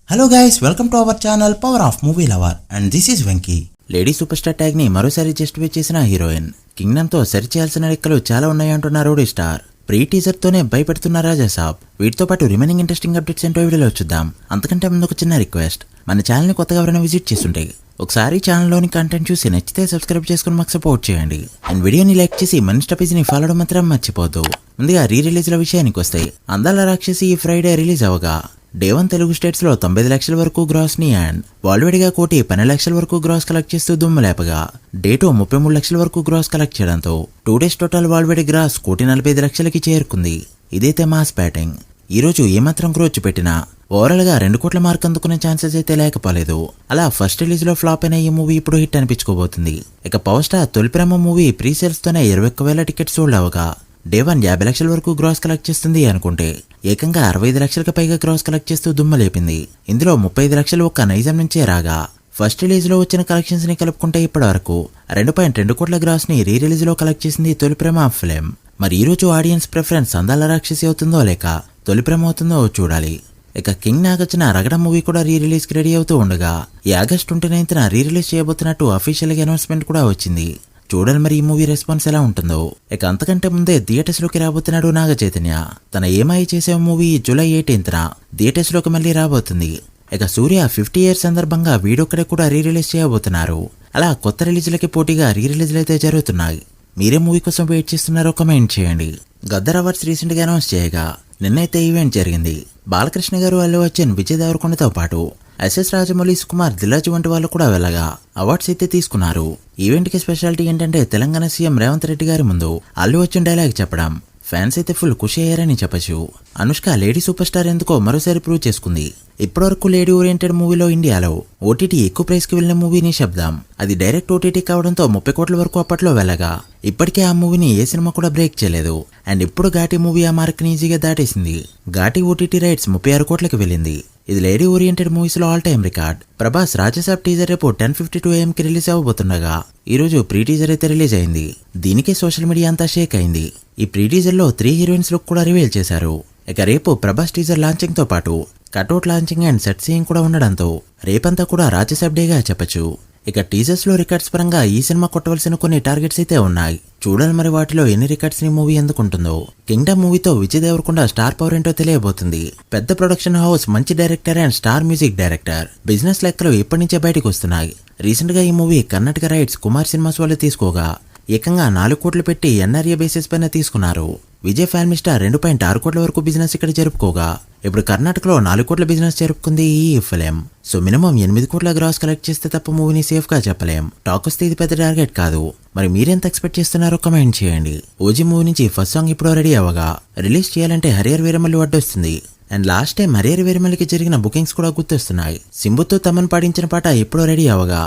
Hello guys, welcome to our channel power of movie lover and this is Venky. Lady super star tag ని మరోసారి justify చేసిన heroine. Kingdom తో సరిచేయాల్సిన లెక్కలు చాలా ఉన్నాయంటున్నారు రోడీ star. Pre teaser తోనే భయపెడుతున్న రాజాసాబ్. వీటితో పాటు రిమైనింగ్ ఇంట్రెస్టింగ్ అప్డేట్స్ ఏంటో వీడియోలో చూద్దాం. అంతకంటే ముందు ఒక చిన్న రిక్వెస్ట్, మన ఛానల్ ని కొత్తగా ఎవరైనా విజిట్ చేస్తుంటే ఒకసారి ఛానల్లోని కంటెంట్ చూసి నచ్చితే సబ్స్క్రైబ్ చేసుకుని మాకు సపోర్ట్ చేయండి. అండ్ వీడియోని లైక్ చేసి మన ఇన్స్టా పేజ్ ని ఫాలో అవడం మాత్రం మర్చిపోద్దు. ముందుగా రిలీజ్ల విషయానికి వస్తే అందాల రాక్షసి ఈ ఫ్రైడే రిలీజ్ అవగా డే 1 తెలుగు స్టేట్స్ లో 95 లక్షల వరకు గ్రాస్ ని అండ్ వరల్డ్ గా 1,12 లక్షల వరకు గ్రాస్ కలెక్ట్ చేస్తూ దుమ్ము లేపగా డే 2 33 లక్షల వరకు గ్రాస్ కలెక్ట్ చేయడంతో 2 డేస్ టోటల్ వరల్డ్ గ్రాస్ 1,45 లక్షలకి చేరుకుంది. ఇదైతే మాస్ బ్యాటింగ్. ఈ రోజు ఏమాత్రం గ్రోచ్ పెట్టినా ఓవరాల్ గా 2 కోట్ల మార్క్ అందుకునే ఛాన్సెస్ అయితే లేకపోలేదు. అలా ఫస్ట్ రిలీజ్ లో ఫ్లాప్ అయిన ఈ మూవీ ఇప్పుడు హిట్ అనిపించుకోబోతుంది. ఇక పవర్ స్టార్ తొలి ప్రేమ మూవీ ప్రీ సేల్స్ తోనే 21,000 టికెట్స్ సోల్డ్ అవగా డే 1 50 లక్షల వరకు గ్రాస్ కలెక్ట్ చేస్తుంది అనుకుంటే ఏకంగా 65 లక్షలకు పైగా గ్రాస్ కలెక్ట్ చేస్తూ దుమ్మ లేపింది. ఇందులో 35 లక్షలు ఒక్క నైజాం నుంచే రాగా ఫస్ట్ రిలీజ్ లో వచ్చిన కలెక్షన్స్ ని కలుపుకుంటే ఇప్పటి వరకు 2.2 కోట్ల గ్రాస్ ని రీ రిలీజ్ లో కలెక్ట్ చేసింది తొలి ప్రేమ ఫిల్మ్. మరి ఈ రోజు ఆడియన్స్ ప్రిఫరెన్స్ అందాల రాక్షసి అవుతుందో లేక తొలి ప్రేమ అవుతుందో చూడాలి. ఇక కింగ్ నాగార్జున రగడ మూవీ కూడా రీ రిలీజ్ కి రెడీ అవుతూ ఉండగా ఈ ఆగస్ట్ 29న రీ రిలీజ్ చేయబోతున్నట్టు అఫీషియల్ గా అనౌన్స్మెంట్ కూడా వచ్చింది. చూడాలి మరి ఈ మూవీ రెస్పాన్స్ ఎలా ఉంటుందో. ఇక అంతకంటే ముందే థియేటర్స్ లోకి రాబోతున్నాడు నాగ చైతన్య. తన ఏమై చేసే మూవీ జూలై 18న థియేటర్స్ లోకి మళ్ళీ రాబోతుంది. ఇక సూర్య 50 ఇయర్స్ సందర్భంగా వీడొక్కడే కూడా రీ రిలీజ్ చేయబోతున్నారు. అలా కొత్త రిలీజ్లకి పోటీగా రీ రిలీజ్లు అయితే జరుగుతున్నాయి. మీరే మూవీ కోసం వెయిట్ చేస్తున్నారో కమెంట్ చేయండి. గద్దర్ అవార్డ్స్ రీసెంట్ గా అనౌన్స్ చేయగా నిన్నైతే ఈవెంట్ జరిగింది. బాలకృష్ణ గారు, అల్లు అర్జున్, విజయ్ దేవరకొండతో పాటు ఎస్ఎస్ రాజమౌళి, సుకుమార్, దిల్రాజు వంటి వాళ్ళు కూడా వెళ్ళగా అవార్డ్స్ అయితే తీసుకున్నారు. ఈవెంట్ కి స్పెషాలిటీ ఏంటంటే తెలంగాణ సీఎం రేవంత్ రెడ్డి గారి ముందు అల్లు అర్జున్ డైలాగ్ చెప్పడం. ఫ్యాన్స్ అయితే ఫుల్ ఖుషి అయ్యారని చెప్పచ్చు. అనుష్క లేడీ సూపర్ స్టార్ ఎందుకో మరోసారి ప్రూవ్ చేసుకుంది. ఇప్పటివరకు లేడీ ఓరియంటెడ్ మూవీలో ఇండియాలో ఓటీటీ ఎక్కువ ప్రైస్ కి వెళ్లిన మూవీ నిశ్శబ్దం. అది డైరెక్ట్ ఓటీటీ కావడంతో 30 కోట్ల వరకు అప్పట్లో వెళ్ళగా ఇప్పటికే ఆ మూవీని ఏ సినిమా కూడా బ్రేక్ చేయలేదు. అండ్ ఇప్పుడు ఘాటి మూవీ ఆ మార్క్ ని ఈజీగా దాటేసింది. ఘాటి ఓటీటీ రైట్స్ 36 కోట్లకి వెళ్ళింది. ఇది లేడీ ఓరియంటెడ్ మూవీస్ లో all time record. Prabhas Rajasaab teaser రేపు 10:52 AM కి రిలీజ్ అవ్వబోతుండగా ఈ రోజు ప్రీ టీజర్ అయితే రిలీజ్ అయింది. దీనికే సోషల్ మీడియా అంతా షేక్ అయింది. ఈ ప్రీ టీజర్ లో 3 హీరోయిన్స్ లుక్ కూడా రివీల్ చేశారు. ఇక రేపు ప్రభాస్ టీజర్ లాంచింగ్ తో పాటు cutout launching and set seeing కూడా ఉండడంతో రేపంతా కూడా రాజాసాబ్ డేగా చెప్పచ్చు. ఇక టీజర్స్ లో రికార్డ్స్ పరంగా ఈ సినిమా కొట్టవలసిన కొన్ని టార్గెట్స్ అయితే ఉన్నాయి. చూడాలి మరి వాటిలో ఎన్ని రికార్డ్స్ ని మూవీ ఎందుకుంటుందో. కింగ్డమ్ మూవీతో విజయ్ దేవరకొండ స్టార్ పవర్ ఏంటో తెలియబోతుంది. పెద్ద ప్రొడక్షన్ హౌస్, మంచి director and star music director. Business లెక్కలు ఇప్పటి నుంచే బయటకు వస్తున్నాయి. రీసెంట్ గా ఈ movie Karnataka rights Kumar cinemas వాళ్ళు తీసుకోగా ఏకంగా 4 కోట్లు పెట్టి ఎన్ఆర్ఏ బేసిస్ పైన తీసుకున్నారు. విజయ్ ఫ్యామిలీ స్టార్ 2.6 కోట్ల వరకు బిజినెస్ ఇక్కడ జరుపుకోగా ఇప్పుడు కర్ణాటకలో 4 కోట్ల బిజినెస్ జరుపుకుంది ఈ ఫిలిం. సో మినిమం 8 కోట్ల గ్రాస్ కలెక్ట్ చేస్తే తప్ప మూవీని సేఫ్ గా చెప్పలేం. టాక్ వస్తే ఇది పెద్ద టార్గెట్ కాదు. మరి మీరెంత ఎక్స్పెక్ట్ చేస్తున్నారో కమెంట్ చేయండి. ఓజీ మూవీ నుంచి ఫస్ట్ సాంగ్ ఇప్పుడు రెడీ అవ్వగా రిలీజ్ చేయాలంటే హరిహర్ వీరమల్లి అడ్డొస్తుంది. అండ్ లాస్ట్ టైం హరిహర్ వీరమల్లికి జరిగిన బుకింగ్స్ కూడా గుర్తొస్తున్నాయి. సింబుతో తమన్ పాడించిన పాట ఇప్పుడు రెడీ అవ్వగా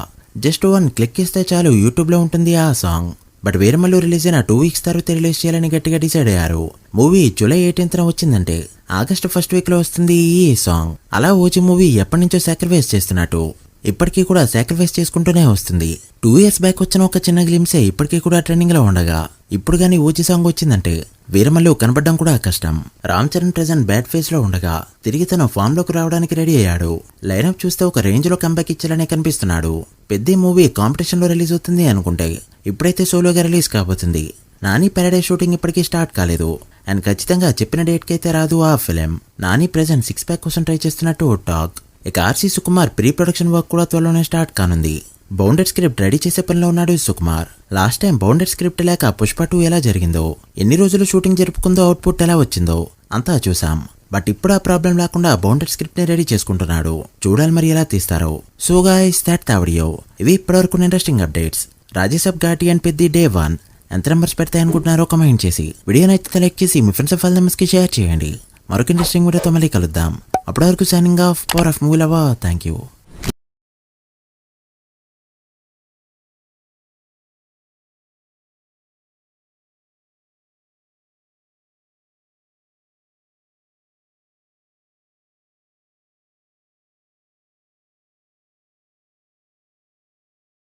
జస్ట్ 1 క్లిక్ ఇస్తే చాలు యూట్యూబ్ లో ఉంటుంది ఆ సాంగ్. బట్ వీరమల్లు రిలీజ్ అయిన 2 వీక్స్ తర్వాత రిలీజ్ చేయాలని గట్టిగా డిసైడ్ అయ్యారు. మూవీ జూలై 18న వచ్చిందంటే ఆగస్ట్ ఫస్ట్ వీక్ లో వస్తుంది ఈ సాంగ్. అలా ఓజీ మూవీ ఎప్పటి నుంచో సాక్రిఫైస్ చేస్తున్నట్టు ఇప్పటికీ కూడా సాక్రిఫైస్ చేసుకుంటూనే వస్తుంది. 2 ఇయర్స్ బ్యాక్ వచ్చిన ఒక చిన్న గ్లిమ్సే ఇప్పటికీ కూడా ట్రెండింగ్ లో ఉండగా ఇప్పుడు గానీ ఓజీ సాంగ్ వచ్చిందంటే వీరమల్లు కనపడడం కూడా కష్టం. Ram Charan present bad phase లో ఉండగా తిరిగి తన ఫామ్ లోకి రావడానికి రెడీ అయ్యాడు. లైనప్ చూస్తే ఒక రేంజ్ లో కంబ్యాక్ ఇచ్చాలనే కనిపిస్తున్నాడు. పెద్ద మూవీ కాంపిటీషన్ లో రిలీజ్ అవుతుంది అనుకుంటే ఇప్పుడైతే సోలోగా రిలీజ్ కాబోతుంది. నాని పారడైజ్ షూటింగ్ ఇప్పటికీ స్టార్ట్ కాలేదు. అండ్ ఖచ్చితంగా చెప్పిన డేట్ కి అయితే రాదు ఆ ఫిలిం. నాని ప్రెజెంట్ 6 ప్యాక్ కోసం ట్రై చేస్తున్నట్టు టాక్. ఇక RC Sukumar pre production work కూడా త్వరలోనే స్టార్ట్ కానుంది. బౌండెడ్ స్క్రిప్ట్ రెడీ చేసే పనిలో ఉన్నాడు Sukumar. Last time bounded script లేక పుష్ప 2 ఎలా జరిగిందో, ఎన్ని రోజులు షూటింగ్ జరుపుకుందో, అవుట్పుట్ ఎలా వచ్చిందో అంతా చూసాం. బట్ ఇప్పుడు ఆ ప్రాబ్లం లేకుండా బౌండెడ్ స్క్రిప్ట్ ని రెడీ చేసుకుంటున్నాడు. చూడాలి మరి ఎలా తీస్తారో. So guys, that video. ఇవి ఇప్పటివరకు interesting updates. Rajasaab Ghaati and Peddi day 1 ఎంత నెంబర్స్ పెడతాయనుకుంటున్నారో కమెంట్ చేసి వీడియో నచ్చితే లైక్ చేసి మీ ఫ్రెండ్స్ ఫైల్ నెంబర్స్ కి షేర్ చేయండి. మరొక ఇంట్రెస్టింగ్ వీడియోతో మళ్ళీ కలుద్దాం. అప్పటి వరకు signing off power of movie lover. Thank you.